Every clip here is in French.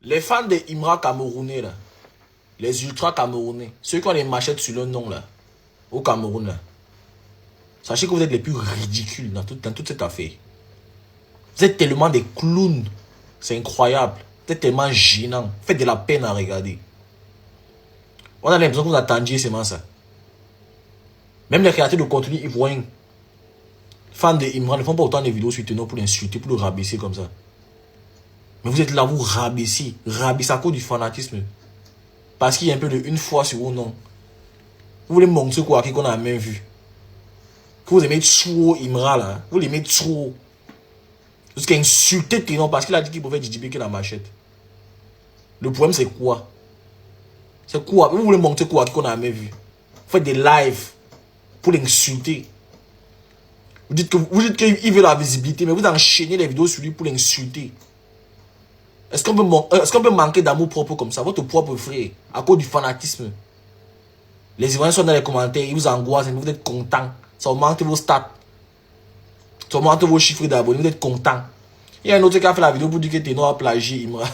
Les fans de Imra camerounais, là, les ultras camerounais, ceux qui ont les machettes sur le nom, là, au Cameroun, là, sachez que vous êtes les plus ridicules dans toute cette affaire. Vous êtes tellement des clowns. C'est incroyable. Vous êtes tellement gênant. Faites de la peine à regarder. On a l'impression que vous attendiez seulement ça. Même les créateurs de contenu ivoiriens, fans de Imran, ne font pas autant de vidéos sur Tenor pour l'insulter, pour le rabaisser comme ça. Mais vous êtes là, vous rabaissez. Rabaissez à cause du fanatisme. Parce qu'il y a un peu de une fois sur vos noms. Vous voulez montrer quoi qu'on a même vu. Que vous aimez trop Imra là. Vous l'aimez trop. Jusqu'à insulter Tenor parce qu'il a dit qu'il pouvait distribuer la machette. Le problème c'est quoi? C'est quoi? Vous voulez montrer quoi qu'on a même vu. Vous faites des lives pour l'insulter. Vous dites qu'il veut la visibilité, mais vous enchaînez les vidéos sur lui pour l'insulter. Est-ce qu'on peut manquer d'amour propre comme ça? Votre propre frère, à cause du fanatisme. Les Ivoiriens sont dans les commentaires, ils vous angoissent, mais vous êtes contents. Ça augmente vos stats. Ça augmente vos chiffres d'abonnés, vous êtes contents. Il y a un autre qui a fait la vidéo pour dire que Tenor a plagié Imra.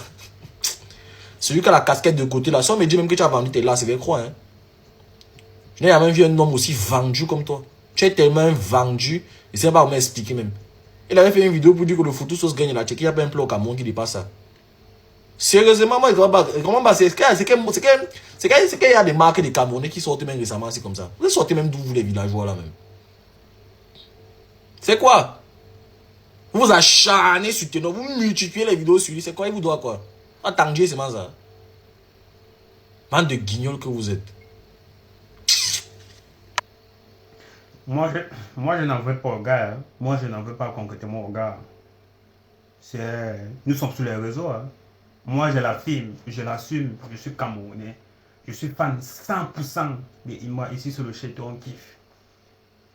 Celui qui a la casquette de côté là, si on me dit même que tu as vendu tes là, c'est vrai quoi, hein? Je n'ai jamais vu un homme aussi vendu comme toi. Tu es tellement vendu, il ne sait pas comment expliquer même. Il avait fait une vidéo pour dire que le photo sauce gagne la Tchéquie, il n'y a pas un plan au Cameroun qui dépasse ça. Sérieusement, moi, c'est qu'il y a des marques de Camerounais qui sortent même récemment, c'est comme ça. Vous sortez même d'où vous les villageois là même. C'est quoi? Vous vous acharnez sur Tenor, vous multipliez les vidéos sur lui, c'est quoi? Il vous doit quoi? Attendez, c'est ça. Bande de guignols que vous êtes. Moi, je n'en veux pas au gars. Hein. Moi, je n'en veux pas concrètement au gars. Nous sommes sur les réseaux. Hein. Moi, je l'affirme, je l'assume. Je suis Camerounais. Je suis fan 100% de Imra ici sur le château on kiffe.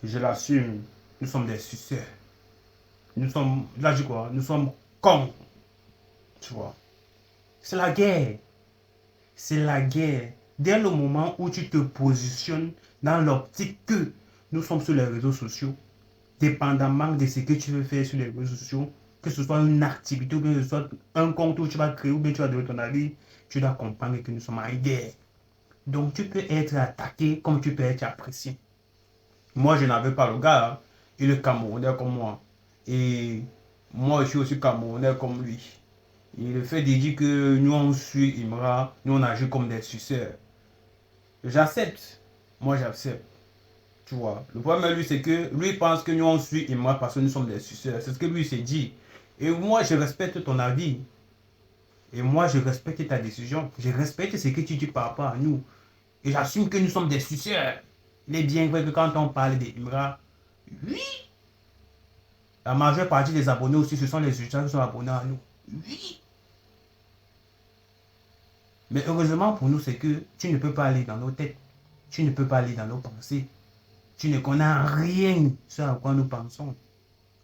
Je l'assume. Nous sommes des suceurs. Nous sommes, là, je dis quoi? Nous sommes cons. Tu vois. C'est la guerre. C'est la guerre. Dès le moment où tu te positionnes dans l'optique que nous sommes sur les réseaux sociaux, dépendamment de ce que tu veux faire sur les réseaux sociaux, que ce soit une activité ou bien que ce soit un compte où tu vas créer ou bien tu vas donner ton avis, tu dois comprendre que nous sommes en guerre. Donc tu peux être attaqué comme tu peux être apprécié. Moi, je n'en veux pas le gars. Hein. Il est Camerounais comme moi. Et moi, je suis aussi Camerounais comme lui. Et le fait de dire que nous, on suit Imra, nous, on agit comme des suceurs. J'accepte. Moi, j'accepte. Tu vois. Le problème, lui, c'est que lui pense que nous, on suit Imra parce que nous sommes des suceurs. C'est ce que lui s'est dit. Et moi, je respecte ton avis. Et moi, je respecte ta décision. Je respecte ce que tu dis par rapport à nous. Et j'assume que nous sommes des suceurs. Il est bien vrai que quand on parle d'Imra, oui, la majeure partie des abonnés aussi, ce sont les suceurs qui sont abonnés à nous. Oui. Mais heureusement pour nous, c'est que tu ne peux pas aller dans nos têtes. Tu ne peux pas aller dans nos pensées. Tu ne connais rien sur à quoi nous pensons.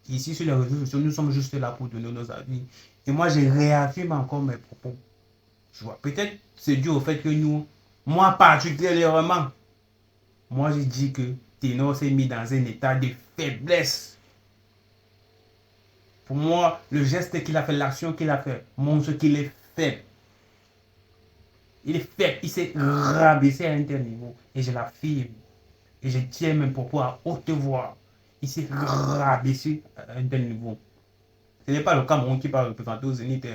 Ici, sur les réseaux sociaux, nous sommes juste là pour donner nos avis. Et moi, je réaffirme encore mes propos. Tu vois, peut-être c'est dû au fait que nous, moi particulièrement, moi, je dis que Tenor s'est mis dans un état de faiblesse. Pour moi, le geste qu'il a fait, l'action qu'il a fait, montre qu'il est faible. Il est faible, il s'est rabaissé à un tel niveau. Et je l'affirme. Et je tiens mes propos à haute voix. Il s'est rabaissé à un tel niveau. Ce n'est pas le Cameroun qui va représenter au Zénith.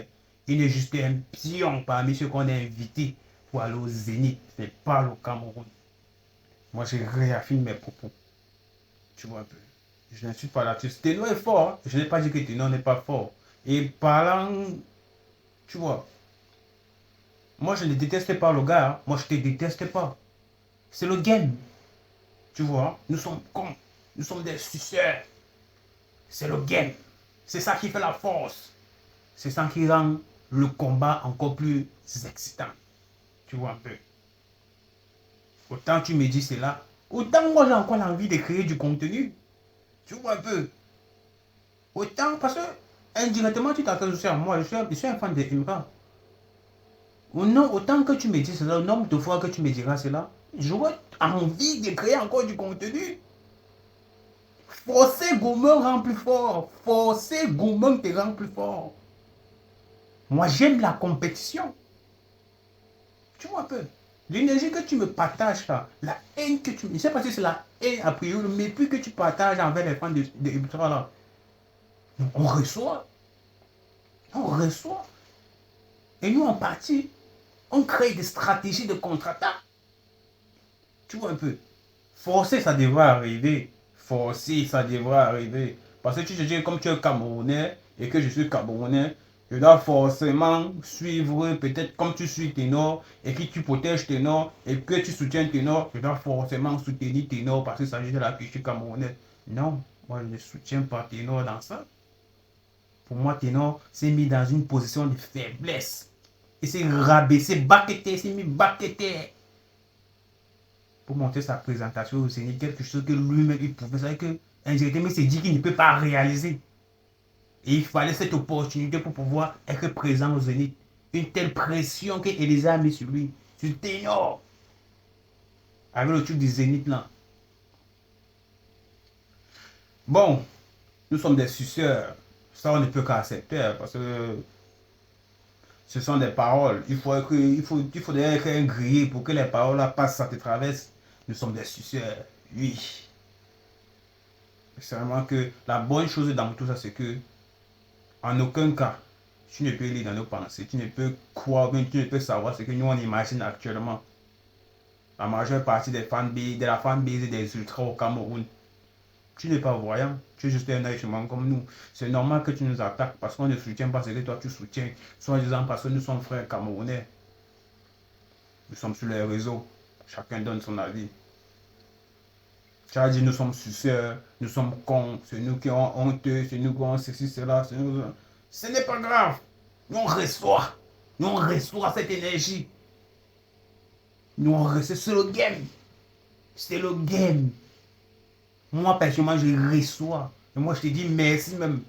Il est juste un pion parmi ceux qu'on a invités pour aller au Zénith. Ce n'est pas le Cameroun. Moi, je réaffirme mes propos. Tu vois un peu. Je ne suis pas là-dessus. Tenor est fort. Hein. Je n'ai pas dit que Tenor n'est pas fort. Et parlant, tu vois, moi, je ne déteste pas le gars. Hein. Moi, je ne te déteste pas. C'est le game. Tu vois, nous sommes cons. Nous sommes des suceurs. C'est le game. C'est ça qui fait la force. C'est ça qui rend le combat encore plus excitant. Tu vois un peu. Autant tu me dis cela, autant moi j'ai encore l'envie de créer du contenu. Tu vois un peu. Autant parce que indirectement tu t'attends aussi à moi. Je suis un fan de Imra. Non, autant que tu me dis cela, le nombre de fois que tu me diras cela, j'aurais envie de créer encore du contenu. Forcer Gourmand rend plus fort. Forcer Gourmand te rend plus fort. Moi, j'aime la compétition. Tu vois un peu. L'énergie que tu me partages là, la haine que tu me... Je ne sais pas si c'est la haine a priori, le mépris que tu partages envers les fans de Ultra là. On reçoit. On reçoit. Et nous, en partie, on crée des stratégies de contre-attaque. Tu vois un peu. Forcer, ça devrait arriver. Forcer, ça devrait arriver. Parce que tu te dis, comme tu es Camerounais et que je suis Camerounais, je dois forcément suivre, peut-être comme tu suis Ténor et que tu protèges Ténor et que tu soutiens Ténor, je dois forcément soutenir Ténor parce qu'il s'agit de la que je suis Camerounais. Non, moi je ne soutiens pas Ténor dans ça. Pour moi, Ténor s'est mis dans une position de faiblesse. Il s'est rabaissé, baqueté, s'est mis baqueté. Pour monter sa présentation au Zénith, quelque chose que lui-même il pouvait. C'est que indirectement, il s'est dit qu'il ne peut pas réaliser. Et il fallait cette opportunité pour pouvoir être présent au Zénith. Une telle pression qu'Elisa a mis sur lui. Sur Ténor. Avec le truc du Zénith là. Bon, nous sommes des suceurs. Ça, on ne peut qu'accepter parce que ce sont des paroles. Il faudrait être un grillé pour que les paroles là passent, ça te traverse. Nous sommes des suceurs. Oui. C'est vraiment que la bonne chose dans tout ça, c'est que en aucun cas, tu ne peux lire dans nos pensées, tu ne peux croire, tu ne peux savoir ce que nous on imagine actuellement. La majeure partie des fanbases, de la fanbase des ultras au Cameroun, tu n'es pas voyant, tu es juste un être humain comme nous. C'est normal que tu nous attaques parce qu'on ne soutient pas ce que toi tu soutiens, soit disant parce que nous sommes frères camerounais. Nous sommes sur les réseaux, chacun donne son avis. Tu as dit nous sommes suceurs, nous sommes cons, c'est nous qui sommes honteux, c'est nous qui avons ceci, cela, c'est nous. Ce n'est pas grave. Nous on reçoit cette énergie. Nous on reçoit, c'est le game. C'est le game. Moi personnellement je reçois. Et moi je te dis merci même.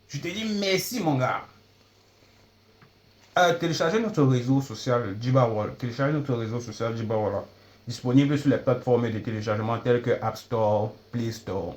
Je te dis merci mon gars. Téléchargez notre réseau social Djibawala. Téléchargez notre réseau social Djibawala. Disponible sur les plateformes de téléchargement telles que App Store, Play Store.